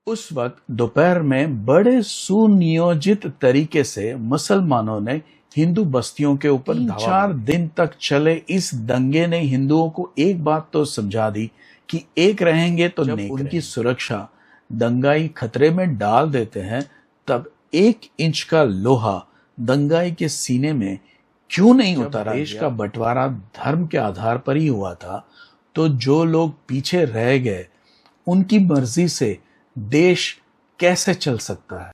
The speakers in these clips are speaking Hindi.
उस वक्त दोपहर में बड़े सुनियोजित तरीके से मुसलमानों ने हिंदू बस्तियों के ऊपर 3-4 दिन तक चले इस दंगे ने हिंदुओं को एक बात तो समझा दी कि एक रहेंगे तो नेक रहेंगे। उनकी सुरक्षा दंगाई खतरे में डाल देते हैं, तब 1 इंच का लोहा दंगाई के सीने में क्यों नहीं उतारा? देश का बंटवारा धर्म के आधार पर ही हुआ था, तो जो लोग पीछे रह गए उनकी मर्जी से देश कैसे चल सकता है?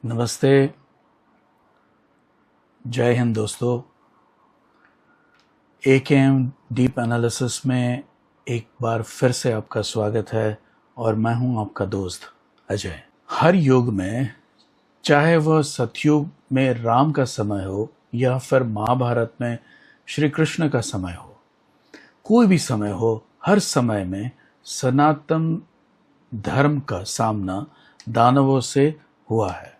नमस्ते, जय हिंद दोस्तों। AKM डीप एनालिसिस में एक बार फिर से आपका स्वागत है और मैं हूं आपका दोस्त अजय। हर युग में, चाहे वह सतयुग में राम का समय हो या फिर महाभारत में श्री कृष्ण का समय हो, कोई भी समय हो, हर समय में सनातन धर्म का सामना दानवों से हुआ है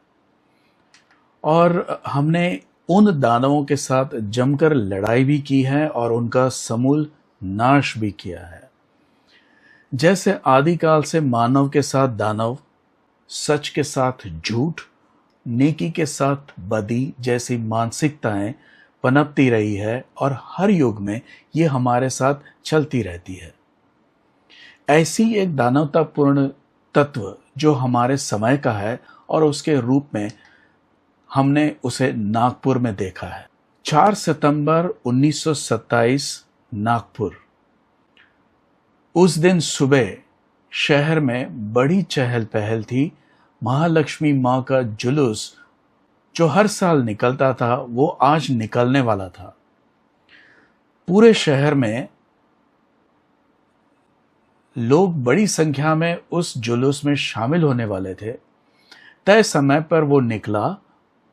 और हमने उन दानवों के साथ जमकर लड़ाई भी की है और उनका समूल नाश भी किया है। जैसे आदिकाल से मानव के साथ दानव, सच के साथ झूठ, नेकी के साथ बदी जैसी मानसिकताएं पनपती रही है और हर युग में ये हमारे साथ चलती रहती है। ऐसी एक दानवतापूर्ण तत्व जो हमारे समय का है और उसके रूप में हमने उसे नागपुर में देखा है। 4 सितंबर 1927 नागपुर। उस दिन सुबह शहर में बड़ी चहल पहल थी। महालक्ष्मी मां का जुलूस जो हर साल निकलता था वो आज निकलने वाला था। पूरे शहर में लोग बड़ी संख्या में उस जुलूस में शामिल होने वाले थे। तय समय पर वो निकला।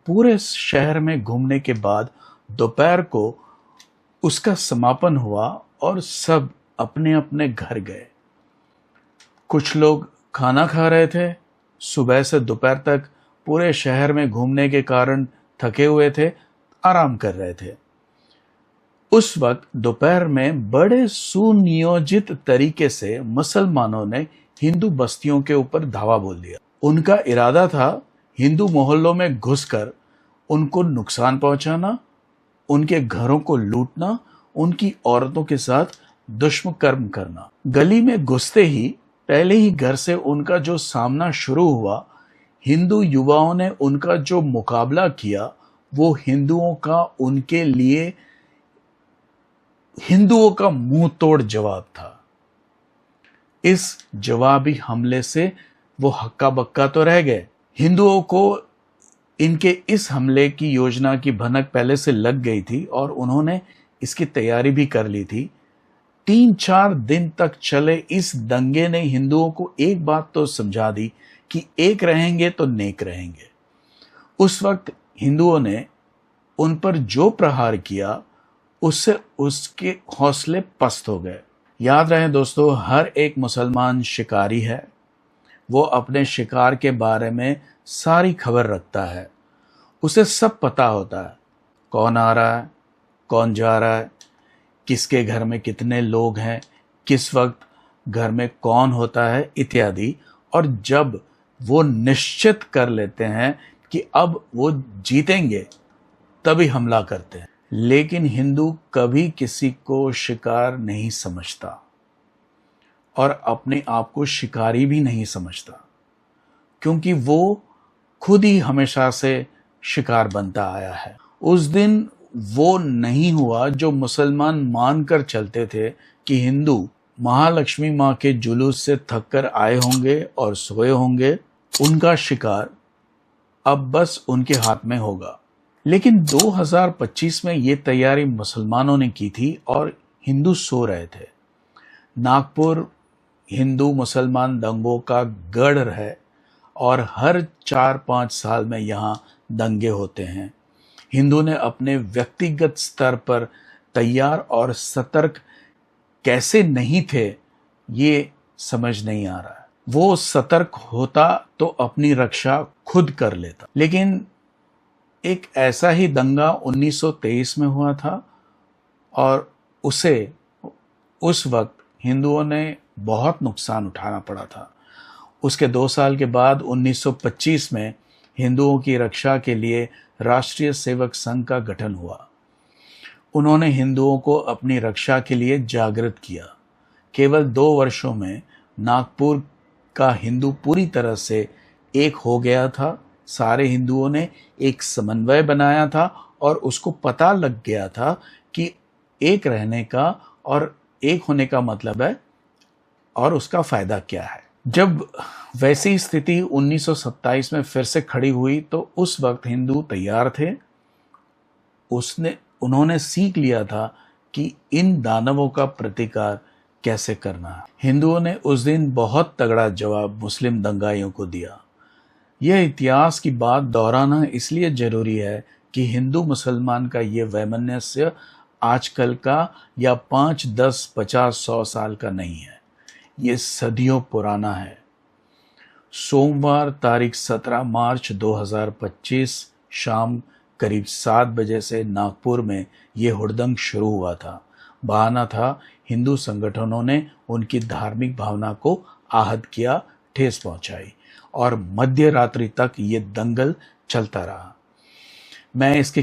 पूरे शहर में घूमने के बाद दोपहर को उसका समापन हुआ और सब अपने अपने घर गए। कुछ लोग खाना खा रहे थे। सुबह से दोपहर तक पूरे शहर में घूमने के कारण थके हुए थे, आराम कर रहे थे। उस वक्त दोपहर में बड़े सुनियोजित तरीके से मुसलमानों ने हिंदू बस्तियों के ऊपर धावा बोल दिया। उनका इरादा था हिंदू मोहल्लों में घुसकर उनको नुकसान पहुंचाना, उनके घरों को लूटना, उनकी औरतों के साथ दुष्कर्म करना। गली में घुसते ही पहले ही घर से उनका जो सामना शुरू हुआ, हिंदू युवाओं ने उनका जो मुकाबला किया वो हिंदुओं का उनके लिए हिंदुओं का मुंह तोड़ जवाब था। इस जवाबी हमले से वो हक्का बक्का तो रह गए। हिंदुओं को इनके इस हमले की योजना की भनक पहले से लग गई थी और उन्होंने इसकी तैयारी भी कर ली थी। 3-4 दिन तक चले इस दंगे ने हिंदुओं को एक बात तो समझा दी कि एक रहेंगे तो नेक रहेंगे। उस वक्त हिंदुओं ने उन पर जो प्रहार किया उससे उसके हौसले पस्त हो गए। याद रहे दोस्तों, हर एक मुसलमान शिकारी है। वो अपने शिकार के बारे में सारी खबर रखता है। उसे सब पता होता है, कौन आ रहा है, कौन जा रहा है, किसके घर में कितने लोग हैं, किस वक्त घर में कौन होता है इत्यादि। और जब वो निश्चित कर लेते हैं कि अब वो जीतेंगे तभी हमला करते हैं। लेकिन हिंदू कभी किसी को शिकार नहीं समझता और अपने आप को शिकारी भी नहीं समझता, क्योंकि वो खुद ही हमेशा से शिकार बनता आया है। उस दिन वो नहीं हुआ जो मुसलमान मानकर चलते थे कि हिंदू महालक्ष्मी मां के जुलूस से थककर आए होंगे और सोए होंगे, उनका शिकार अब बस उनके हाथ में होगा। लेकिन 2025 में ये तैयारी मुसलमानों ने की थी और हिंदू सो रहे थे। नागपुर हिंदू मुसलमान दंगों का गढ़ है और हर 4-5 साल में यहाँ दंगे होते हैं। हिंदू ने अपने व्यक्तिगत स्तर पर तैयार और सतर्क कैसे नहीं थे ये समझ नहीं आ रहा है। वो सतर्क होता तो अपनी रक्षा खुद कर लेता। लेकिन एक ऐसा ही दंगा 1923 में हुआ था और उस वक्त हिंदुओं ने बहुत नुकसान उठाना पड़ा था। उसके 2 साल के बाद 1925 में हिंदुओं की रक्षा के लिए राष्ट्रीय सेवक संघ का गठन हुआ। उन्होंने हिंदुओं को अपनी रक्षा के लिए जागृत किया। केवल 2 वर्षों में नागपुर का हिंदू पूरी तरह से एक हो गया था। सारे हिंदुओं ने एक समन्वय बनाया था और उसको पता लग गया था कि एक रहने का और एक होने का मतलब है और उसका फायदा क्या है। जब वैसी स्थिति 1927 में फिर से खड़ी हुई तो उस वक्त हिंदू तैयार थे। उन्होंने सीख लिया था कि इन दानवों का प्रतिकार कैसे करना है। हिंदुओं ने उस दिन बहुत तगड़ा जवाब मुस्लिम दंगाइयों को दिया। यह इतिहास की बात दोहराना इसलिए जरूरी है कि हिंदू मुसलमान का यह वैमनस्य आजकल का या 5, 10, 50, 100 साल का नहीं है, ये सदियों पुराना है। सोमवार तारीख 17 मार्च 2025 शाम करीब 7 बजे से नागपुर में ये हुड़दंग शुरू हुआ था। बहाना था हिंदू संगठनों ने उनकी धार्मिक भावना को आहत किया, ठेस पहुंचाई और मध्य रात्रि तक ये दंगल चलता रहा। मैं इसके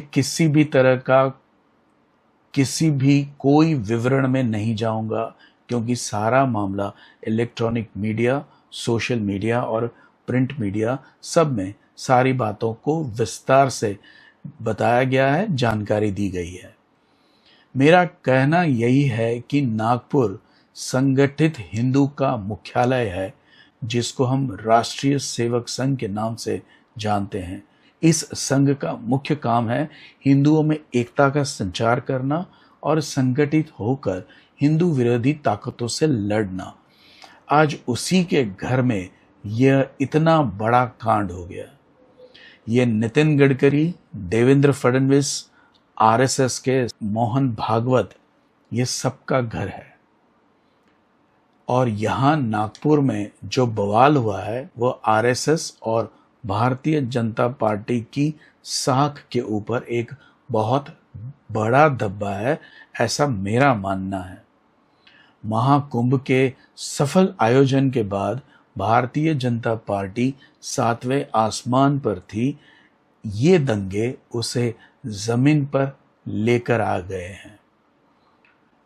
किसी भी कोई विवरण में नहीं जाऊंगा क्योंकि सारा मामला इलेक्ट्रॉनिक मीडिया, सोशल मीडिया और प्रिंट मीडिया सब में सारी बातों को विस्तार से बताया गया है, जानकारी दी गई है। मेरा कहना यही है कि नागपुर संगठित हिंदू का मुख्यालय है जिसको हम राष्ट्रीय सेवक संघ के नाम से जानते हैं। इस संघ का मुख्य काम है हिंदुओं में एकता का संचार करना और संगठित होकर हिंदू विरोधी ताकतों से लड़ना। आज उसी के घर में यह इतना बड़ा कांड हो गया। ये नितिन गडकरी, देवेंद्र फडणवीस, आरएसएस के मोहन भागवत, ये सबका घर है। और यहाँ नागपुर में जो बवाल हुआ है वो आरएसएस और भारतीय जनता पार्टी की साख के ऊपर एक बहुत बड़ा धब्बा है, ऐसा मेरा मानना है। महाकुंभ के सफल आयोजन के बाद भारतीय जनता पार्टी 7वें आसमान पर थी। ये दंगे उसे जमीन पर लेकर आ गए हैं।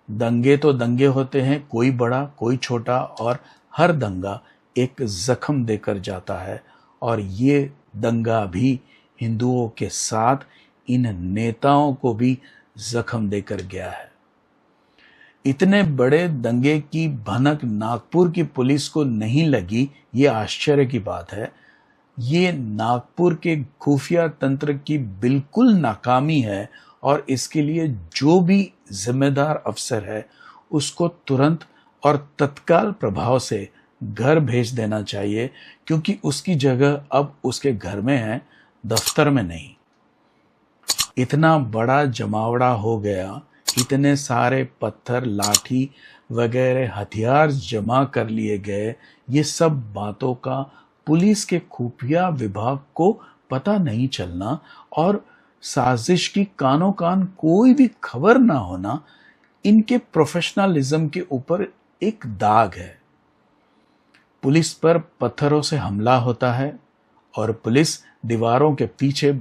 दंगे तो दंगे होते हैं, कोई बड़ा कोई छोटा, और हर दंगा एक जख्म देकर जाता है। और ये दंगा भी हिंदुओं के साथ इन नेताओं को भी जख्म देकर गया है। इतने बड़े दंगे की भनक नागपुर की पुलिस को नहीं लगी, ये आश्चर्य की बात है। ये नागपुर के खुफिया तंत्र की बिल्कुल नाकामी है और इसके लिए जो भी जिम्मेदार अफसर है उसको तुरंत और तत्काल प्रभाव से घर भेज देना चाहिए, क्योंकि उसकी जगह अब उसके घर में है, दफ्तर में नहीं। इतना बड़ा जमावड़ा हो गया, इतने सारे पत्थर, लाठी वगैरह हथियार जमा कर लिए गए। ये सब बातों का पुलिस के खुफिया विभाग को पता नहीं चलना और साजिश की कानों कान कोई भी खबर ना होना, इनके प्रोफेशनलिज्म के ऊपर एक दाग है। पुलिस पर पत्थरों से हमला होता है और पुलिस दीवारों के पीछे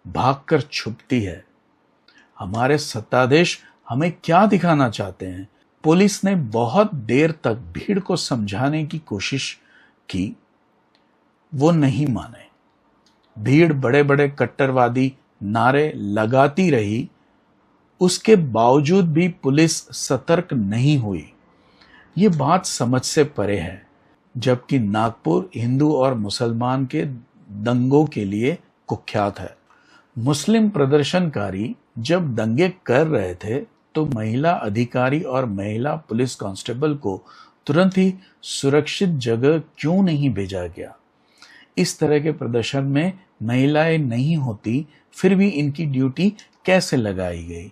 भागकर छुपती है। हमारे सत्ताधीश हमें क्या दिखाना चाहते हैं? पुलिस ने बहुत देर तक भीड़ को समझाने की कोशिश की, वो नहीं माने। भीड़ बड़े बड़े कट्टरवादी नारे लगाती रही, उसके बावजूद भी पुलिस सतर्क नहीं हुई। ये बात समझ से परे है। जबकि नागपुर हिंदू और मुसलमान के दंगों के लिए कुख्यात है। मुस्लिम प्रदर्शनकारी जब दंगे कर रहे थे तो महिला अधिकारी और महिला पुलिस कांस्टेबल को तुरंत ही सुरक्षित जगह क्यों नहीं भेजा गया? इस तरह के प्रदर्शन में महिलाएं नहीं होती, फिर भी इनकी ड्यूटी कैसे लगाई गई?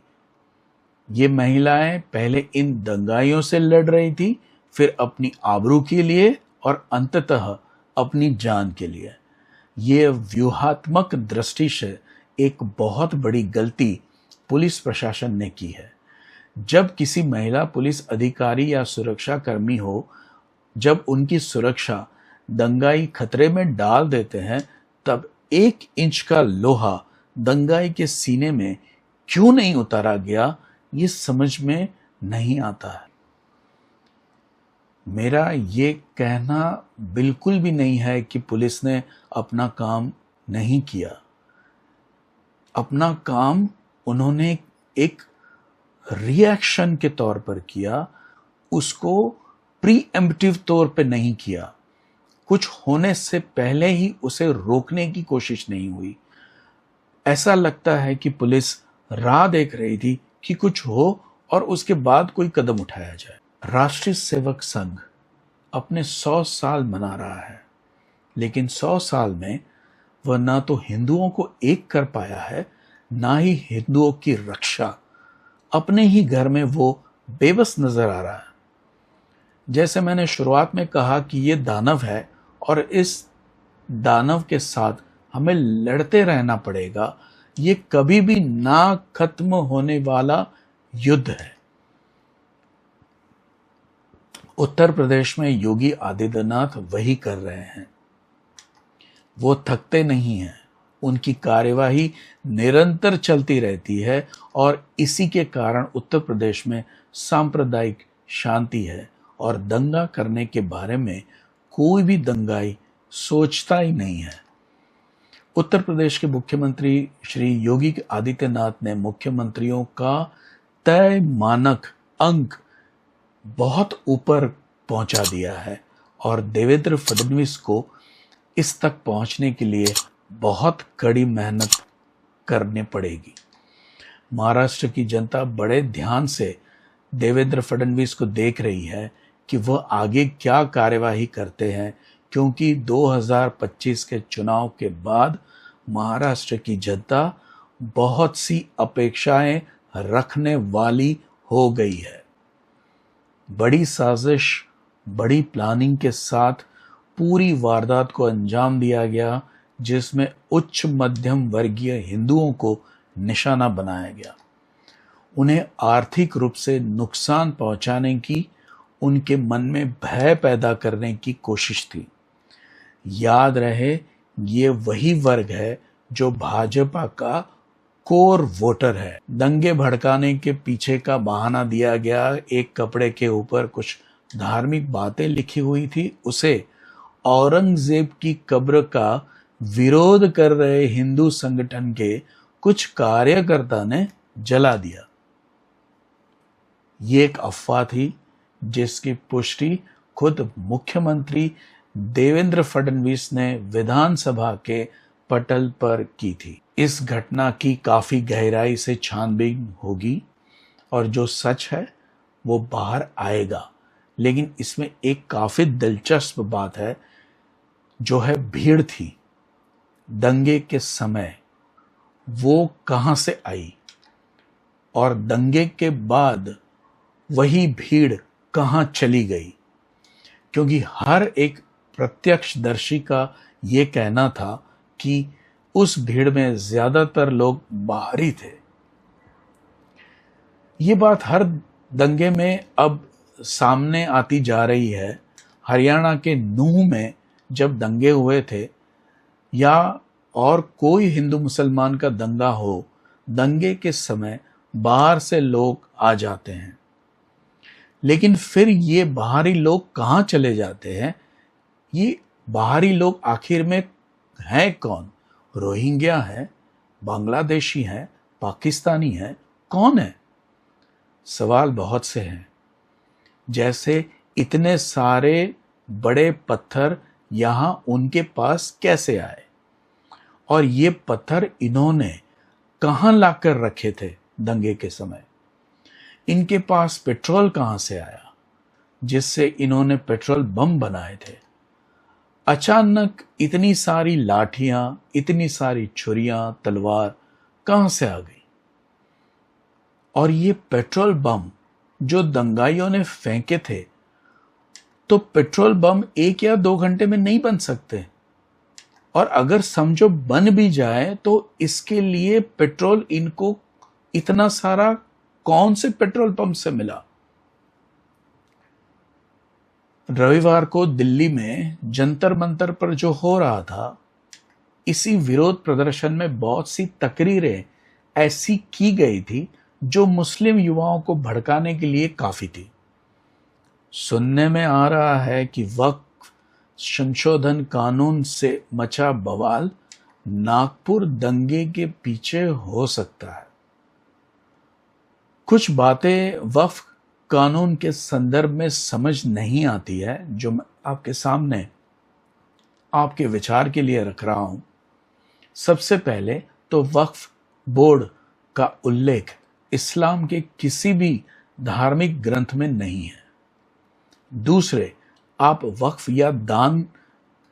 ये महिलाएं पहले इन दंगाइयों से लड़ रही थी, फिर अपनी आबरू के लिए और अंततः अपनी जान के लिए। ये व्यूहात्मक दृष्टि से एक बहुत बड़ी गलती पुलिस प्रशासन ने की है। जब किसी महिला पुलिस अधिकारी या सुरक्षा कर्मी हो, जब उनकी सुरक्षा दंगाई खतरे में डाल देते हैं, तब 1 इंच का लोहा दंगाई के सीने में क्यों नहीं उतारा गया, ये समझ में नहीं आता है। मेरा ये कहना बिल्कुल भी नहीं है कि पुलिस ने अपना काम नहीं किया। अपना काम उन्होंने एक रिएक्शन के तौर पर किया, उसको प्रीएम्प्टिव तौर पे नहीं किया। कुछ होने से पहले ही उसे रोकने की कोशिश नहीं हुई। ऐसा लगता है कि पुलिस राह देख रही थी कि कुछ हो और उसके बाद कोई कदम उठाया जाए। राष्ट्रीय सेवक संघ अपने 100 साल मना रहा है, लेकिन 100 साल में वह ना तो हिंदुओं को एक कर पाया है, ना ही हिंदुओं की रक्षा। अपने ही घर में वो बेबस नजर आ रहा है। जैसे मैंने शुरुआत में कहा कि ये दानव है और इस दानव के साथ हमें लड़ते रहना पड़ेगा। ये कभी भी ना खत्म होने वाला युद्ध है। उत्तर प्रदेश में योगी आदित्यनाथ वही कर रहे हैं। वो थकते नहीं हैं। उनकी कार्यवाही निरंतर चलती रहती है और इसी के कारण उत्तर प्रदेश में सांप्रदायिक शांति है और दंगा करने के बारे में कोई भी दंगाई सोचता ही नहीं है। उत्तर प्रदेश के मुख्यमंत्री श्री योगी आदित्यनाथ ने मुख्यमंत्रियों का तय मानक अंक बहुत ऊपर पहुंचा दिया है और देवेंद्र फडणवीस को इस तक पहुंचने के लिए बहुत कड़ी मेहनत करनी पड़ेगी। महाराष्ट्र की जनता बड़े ध्यान से देवेंद्र फडणवीस को देख रही है कि वह आगे क्या कार्यवाही करते हैं, क्योंकि 2025 के चुनाव के बाद महाराष्ट्र की जनता बहुत सी अपेक्षाएं रखने वाली हो गई है। बड़ी साजिश, बड़ी प्लानिंग के साथ पूरी वारदात को अंजाम दिया गया, जिसमें उच्च मध्यम वर्गीय हिंदुओं को निशाना बनाया गया। उन्हें आर्थिक रूप से नुकसान पहुंचाने की, उनके मन में भय पैदा करने की कोशिश थी। याद रहे, ये वही वर्ग है जो भाजपा का कोर वोटर है। दंगे भड़काने के पीछे का बहाना दिया गया। एक कपड़े के ऊपर कुछ धार्मिक बातें लिखी हुई थी, उसे औरंगजेब की कब्र का विरोध कर रहे हिंदू संगठन के कुछ कार्यकर्ता ने जला दिया। ये एक अफवाह थी जिसकी पुष्टि खुद मुख्यमंत्री देवेंद्र फडणवीस ने विधानसभा के पटल पर की थी। इस घटना की काफी गहराई से छानबीन होगी और जो सच है वो बाहर आएगा। लेकिन इसमें एक काफी दिलचस्प बात है, जो है भीड़ थी दंगे के समय, वो कहां से आई और दंगे के बाद वही भीड़ कहां चली गई। क्योंकि हर एक प्रत्यक्षदर्शी का ये कहना था कि उस भीड़ में ज्यादातर लोग बाहरी थे। ये बात हर दंगे में अब सामने आती जा रही है। हरियाणा के नूह में जब दंगे हुए थे या और कोई हिंदू मुसलमान का दंगा हो, दंगे के समय बाहर से लोग आ जाते हैं, लेकिन फिर ये बाहरी लोग कहाँ चले जाते हैं? ये बाहरी लोग आखिर में हैं कौन? रोहिंग्या है, बांग्लादेशी हैं, पाकिस्तानी हैं, कौन है? सवाल बहुत से हैं। जैसे इतने सारे बड़े पत्थर यहां उनके पास कैसे आए और ये पत्थर इन्होंने कहां लाकर रखे थे दंगे के समय? इनके पास पेट्रोल कहां से आया जिससे इन्होंने पेट्रोल बम बनाए थे? अचानक इतनी सारी लाठियां, इतनी सारी छुरियां, तलवार कहां से आ गई? और ये पेट्रोल बम जो दंगाइयों ने फेंके थे, तो पेट्रोल बम 1 या 2 घंटे में नहीं बन सकते, और अगर समझो बन भी जाए तो इसके लिए पेट्रोल इनको इतना सारा कौन से पेट्रोल पंप से मिला। रविवार को दिल्ली में जंतर मंतर पर जो हो रहा था, इसी विरोध प्रदर्शन में बहुत सी तकरीरें ऐसी की गई थी जो मुस्लिम युवाओं को भड़काने के लिए काफी थी। सुनने में आ रहा है कि वक्फ संशोधन कानून से मचा बवाल नागपुर दंगे के पीछे हो सकता है। कुछ बातें वक्फ कानून के संदर्भ में समझ नहीं आती है, जो मैं आपके सामने आपके विचार के लिए रख रहा हूं। सबसे पहले तो वक्फ बोर्ड का उल्लेख इस्लाम के किसी भी धार्मिक ग्रंथ में नहीं है। दूसरे, आप वक्फ या दान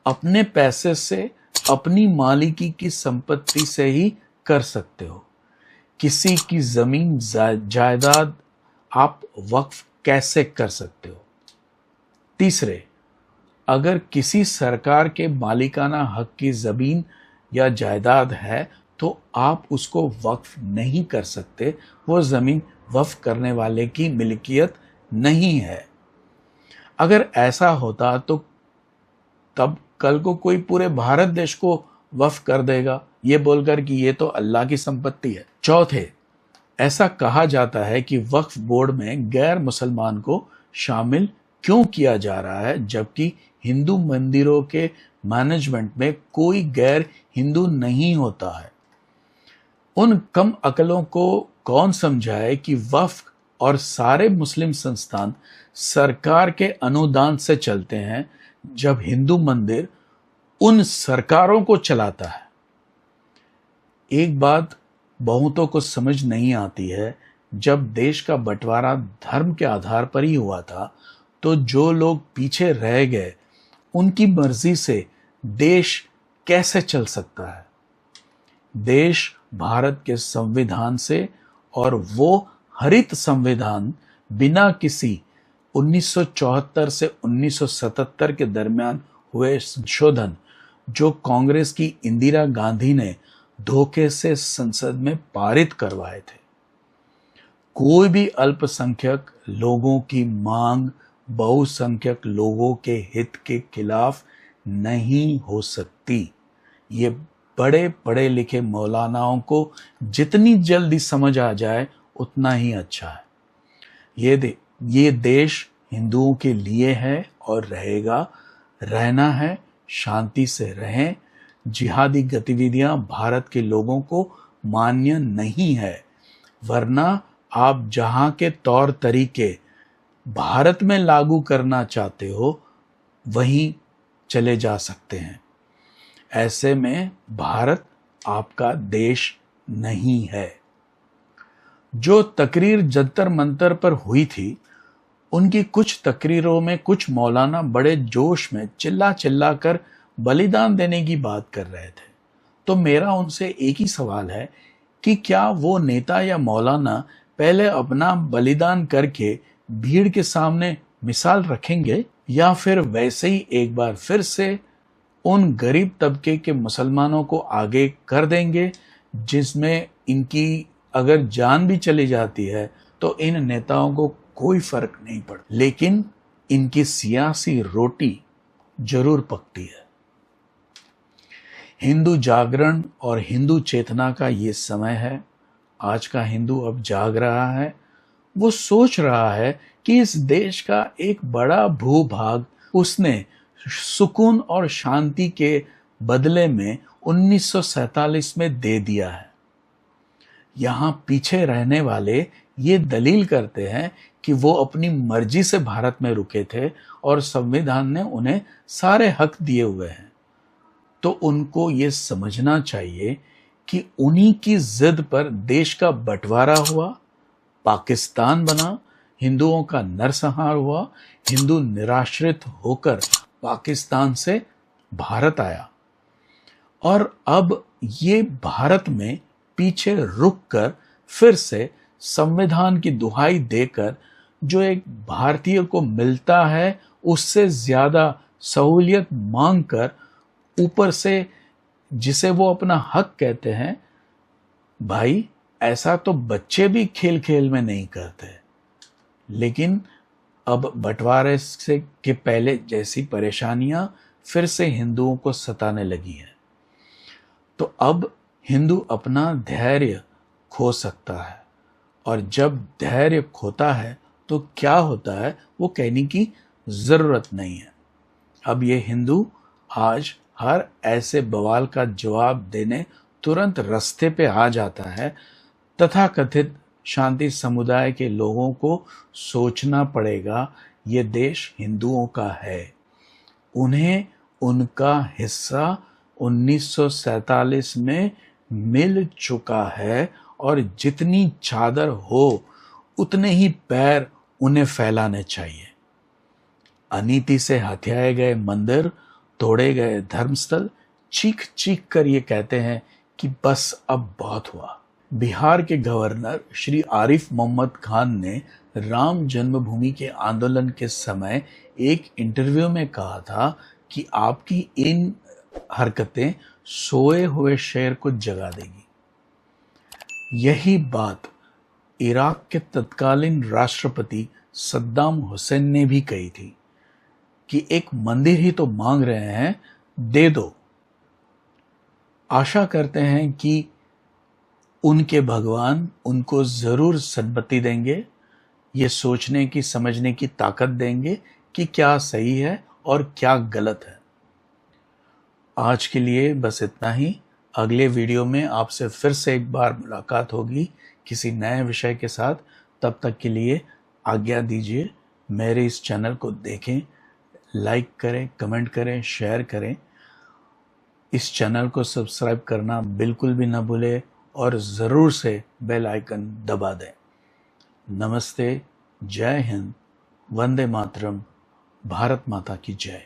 अपने पैसे से, अपनी मालिकी की संपत्ति से ही कर सकते हो। किसी की जमीन जायदाद आप वक्फ कैसे कर सकते हो? तीसरे, अगर किसी सरकार के मालिकाना हक की जमीन या जायदाद है तो आप उसको वक्फ नहीं कर सकते, वो जमीन वक्फ करने वाले की मिल्कियत नहीं है। अगर ऐसा होता तो तब कल को कोई पूरे भारत देश को वक्फ कर देगा, ये बोलकर कि ये तो अल्लाह की संपत्ति है। चौथे, ऐसा कहा जाता है कि वक्फ बोर्ड में गैर मुसलमान को शामिल क्यों किया जा रहा है, जबकि हिंदू मंदिरों के मैनेजमेंट में कोई गैर हिंदू नहीं होता है। उन कम अकलों को कौन समझाए कि वक्फ और सारे मुस्लिम संस्थान सरकार के अनुदान से चलते हैं, जब हिंदू मंदिर उन सरकारों को चलाता है। एक बात बहुतों को समझ नहीं आती है, जब देश का बंटवारा धर्म के आधार पर ही हुआ था तो जो लोग पीछे रह गए उनकी मर्जी से देश कैसे चल सकता है? देश भारत के संविधान से, और वो हरित संविधान बिना किसी 1974 से 1977 के दरमियान हुए संशोधन जो कांग्रेस की इंदिरा गांधी ने धोखे से संसद में पारित करवाए थे। कोई भी अल्पसंख्यक लोगों की मांग बहुसंख्यक लोगों के हित के खिलाफ नहीं हो सकती। ये बड़े पढ़े लिखे मौलानाओं को जितनी जल्दी समझ आ जाए उतना ही अच्छा है। ये देश हिंदुओं के लिए है और रहेगा, रहना है, शांति से रहें। जिहादी गतिविधियां भारत के लोगों को मान्य नहीं है, वरना आप जहां के तौर तरीके भारत में लागू करना चाहते हो वहीं चले जा सकते हैं। ऐसे में भारत आपका देश नहीं है। जो तकरीर जंतर मंतर पर हुई थी, उनकी कुछ तकरीरों में कुछ मौलाना बड़े जोश में चिल्ला चिल्ला कर बलिदान देने की बात कर रहे थे। तो मेरा उनसे एक ही सवाल है कि क्या वो नेता या मौलाना पहले अपना बलिदान करके भीड़ के सामने मिसाल रखेंगे, या फिर वैसे ही एक बार फिर से उन गरीब तबके के मुसलमानों को आगे कर देंगे, जिसमें इनकी अगर जान भी चली जाती है तो इन नेताओं को कोई फर्क नहीं पड़ता, लेकिन इनकी सियासी रोटी जरूर पकती है। हिंदू जागरण और हिंदू चेतना का ये समय है। आज का हिंदू अब जाग रहा है। वो सोच रहा है कि इस देश का एक बड़ा भूभाग उसने सुकून और शांति के बदले में 1947 में दे दिया है। यहां पीछे रहने वाले ये दलील करते हैं कि वो अपनी मर्जी से भारत में रुके थे और संविधान ने उन्हें सारे हक दिए हुए हैं। तो उनको ये समझना चाहिए कि उन्हीं की जिद पर देश का बंटवारा हुआ, पाकिस्तान बना, हिंदुओं का नरसंहार हुआ, हिंदू निराश्रित होकर पाकिस्तान से भारत आया, और अब ये भारत में पीछे रुककर फिर से संविधान की दुहाई देकर जो एक भारतीय को मिलता है उससे ज्यादा सहूलियत मांग कर ऊपर से जिसे वो अपना हक कहते हैं, भाई ऐसा तो बच्चे भी खेल खेल में नहीं करते। लेकिन अब बंटवारे से के पहले जैसी परेशानियां फिर से हिंदुओं को सताने लगी हैं। तो अब हिंदू अपना धैर्य खो सकता है, और जब धैर्य खोता है तो क्या होता है वो कहने की जरूरत नहीं है। अब ये हिंदू आज हर ऐसे बवाल का जवाब देने तुरंत रास्ते पे आ जाता है। तथाकथित शांति समुदाय के लोगों को सोचना पड़ेगा, ये देश हिंदुओं का है, उन्हें उनका हिस्सा 1947 में मिल चुका है, और जितनी चादर हो उतने ही पैर उन्हें फैलाने चाहिए। अनीति से हथियाए गए मंदिर, तोड़े गए धर्मस्थल चीख चीख कर ये कहते हैं कि बस अब बहुत हुआ। बिहार के गवर्नर श्री आरिफ मोहम्मद खान ने राम जन्मभूमि के आंदोलन के समय एक इंटरव्यू में कहा था कि आपकी इन हरकतें सोए हुए शेर को जगा देगी। यही बात इराक के तत्कालीन राष्ट्रपति सद्दाम हुसैन ने भी कही थी कि एक मंदिर ही तो मांग रहे हैं, दे दो। आशा करते हैं कि उनके भगवान उनको जरूर सद्बुद्धि देंगे, ये सोचने की समझने की ताकत देंगे कि क्या सही है और क्या गलत है। आज के लिए बस इतना ही। अगले वीडियो में आपसे फिर से एक बार मुलाकात होगी किसी नए विषय के साथ। तब तक के लिए आज्ञा दीजिए। मेरे इस चैनल को देखें, लाइक करें, कमेंट करें, शेयर करें। इस चैनल को सब्सक्राइब करना बिल्कुल भी ना भूलें, और ज़रूर से बेल आइकन दबा दें। नमस्ते, जय हिंद, वंदे मातरम, भारत माता की जय।